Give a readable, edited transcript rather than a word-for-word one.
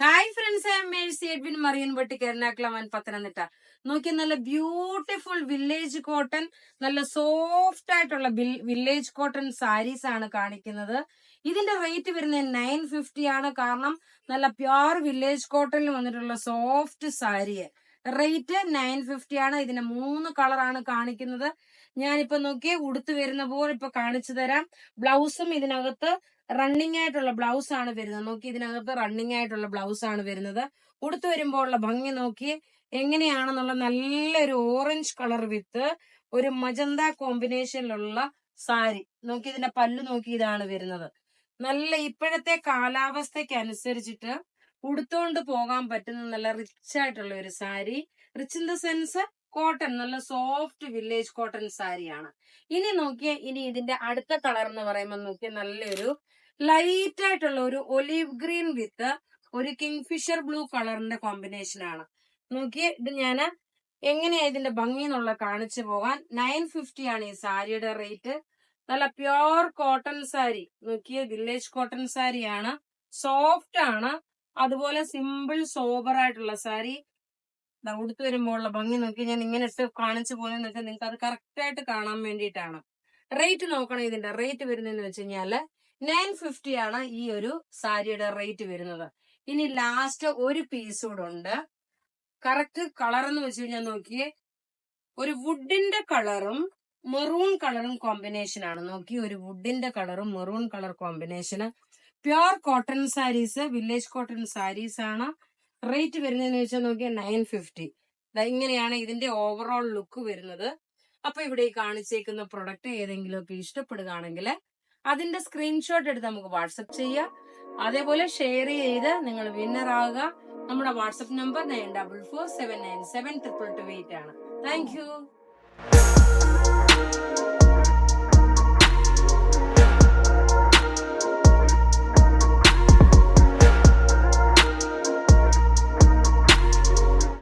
Hi friends, I am Mercy Edwin Mariyanpatti Ernakulam Pathanamthitta. നോക്കി, നല്ല beautiful village cotton, നല്ല സോഫ്റ്റ് ആയിട്ടുള്ള വില്ലേജ് കോട്ടൺ സാരീസ് ആണ് കാണിക്കുന്നത്. ഇതിന്റെ റേറ്റ് വരുന്നത് 950 ആണ്. കാരണം നല്ല പ്യുർ വില്ലേജ് കോട്ടണിൽ വന്നിട്ടുള്ള സോഫ്റ്റ് സാരി. റേറ്റ് 950 ആണ്. ഇതിന്റെ 3 കളറാണ് കാണിക്കുന്നത്. ഞാനിപ്പോ നോക്കിയേ ഉടുത്ത് വരുന്ന പോലെ ഇപ്പൊ കാണിച്ചു തരാം. ബ്ലൗസും ഇതിനകത്ത് റണ്ണിങ് ആയിട്ടുള്ള ബ്ലൗസ് ആണ് വരുന്നത്. നോക്കി, ഇതിനകത്ത് റണ്ണിങ് ആയിട്ടുള്ള ബ്ലൗസ് ആണ് വരുന്നത്. ഉടുത്ത് വരുമ്പോൾ ഉള്ള ഭംഗി നോക്കി എങ്ങനെയാണെന്നുള്ള നല്ലൊരു ഓറഞ്ച് കളർ വിത്ത് ഒരു മജന്ത കോമ്പിനേഷനിലുള്ള സാരി. നോക്കി, ഇതിന്റെ പല്ല് നോക്കി ഇതാണ് വരുന്നത്. നല്ല ഇപ്പോഴത്തെ കാലാവസ്ഥയ്ക്ക് അനുസരിച്ചിട്ട് ഉടുത്തോണ്ട് പോകാൻ പറ്റുന്ന നല്ല റിച്ച് ആയിട്ടുള്ള ഒരു sari. Rich in the sense cotton, നല്ല സോഫ്റ്റ് വില്ലേജ് കോട്ടൺ സാരിയാണ്. ഇനി നോക്കിയേ, ഇനി ഇതിന്റെ അടുത്ത കളർ എന്ന് പറയുമ്പോൾ നോക്കിയ നല്ലൊരു ലൈറ്റ് ആയിട്ടുള്ള ഒരു ഒലീവ് ഗ്രീൻ വിത്ത് ഒരു കിങ്ഫിഷർ ബ്ലൂ കളറിന്റെ കോമ്പിനേഷൻ ആണ്. നോക്കിയേ, ഇത് ഞാൻ എങ്ങനെയാ ഇതിന്റെ ഭംഗി എന്നുള്ള കാണിച്ചു പോകാൻ. 950 ആണ് ഈ സാരിയുടെ റേറ്റ്. നല്ല പ്യോർ കോട്ടൺ സാരി. നോക്കിയേ, വില്ലേജ് കോട്ടൺ സാരിയാണ്, സോഫ്റ്റ് ആണ്, അതുപോലെ സിമ്പിൾ സോബർ ആയിട്ടുള്ള സാരി. ഉടുത്ത് വരുമ്പോൾ ഉള്ള ഭംഗി നോക്കി ഞാൻ ഇങ്ങനെ ഇട്ട് കാണിച്ചു പോകുന്നതെന്ന് വെച്ചാൽ നിങ്ങൾക്ക് അത് കറക്റ്റ് ആയിട്ട് കാണാൻ വേണ്ടിയിട്ടാണ്. റേറ്റ് നോക്കണം. ഇതിന്റെ റേറ്റ് വരുന്നതെന്ന് വെച്ച് കഴിഞ്ഞാല് 950 ആണ് ഈ ഒരു സാരിയുടെ റേറ്റ് വരുന്നത്. ഇനി ലാസ്റ്റ് ഒരു പീസ് കൂടെ ഉണ്ട്. കറക്റ്റ് കളർ എന്ന് വെച്ച് കഴിഞ്ഞാൽ നോക്കിയേ, ഒരു വുഡിന്റെ കളറും മെറൂൺ കളറും കോമ്പിനേഷൻ ആണ്. നോക്കി, ഒരു വുഡിന്റെ കളറും മെറൂൺ കളർ കോമ്പിനേഷന്. Pure cotton saris, village cotton saris ആണ്. റേറ്റ് വരുന്നതെന്ന് വെച്ചാൽ നോക്കിയാൽ 950. ഇങ്ങനെയാണ് ഇതിന്റെ ഓവറോൾ ലുക്ക് വരുന്നത്. അപ്പൊ ഇവിടെ ഈ കാണിച്ചേക്കുന്ന പ്രൊഡക്റ്റ് ഏതെങ്കിലും ഒക്കെ ഇഷ്ടപ്പെടുകയാണെങ്കിൽ അതിന്റെ സ്ക്രീൻഷോട്ട് എടുത്ത് നമുക്ക് വാട്സപ്പ് ചെയ്യാം. അതേപോലെ ഷെയർ ചെയ്ത് നിങ്ങൾ വിന്നർ ആകുക. നമ്മുടെ വാട്സപ്പ് നമ്പർ 9447972228 ആണ്. Thank you.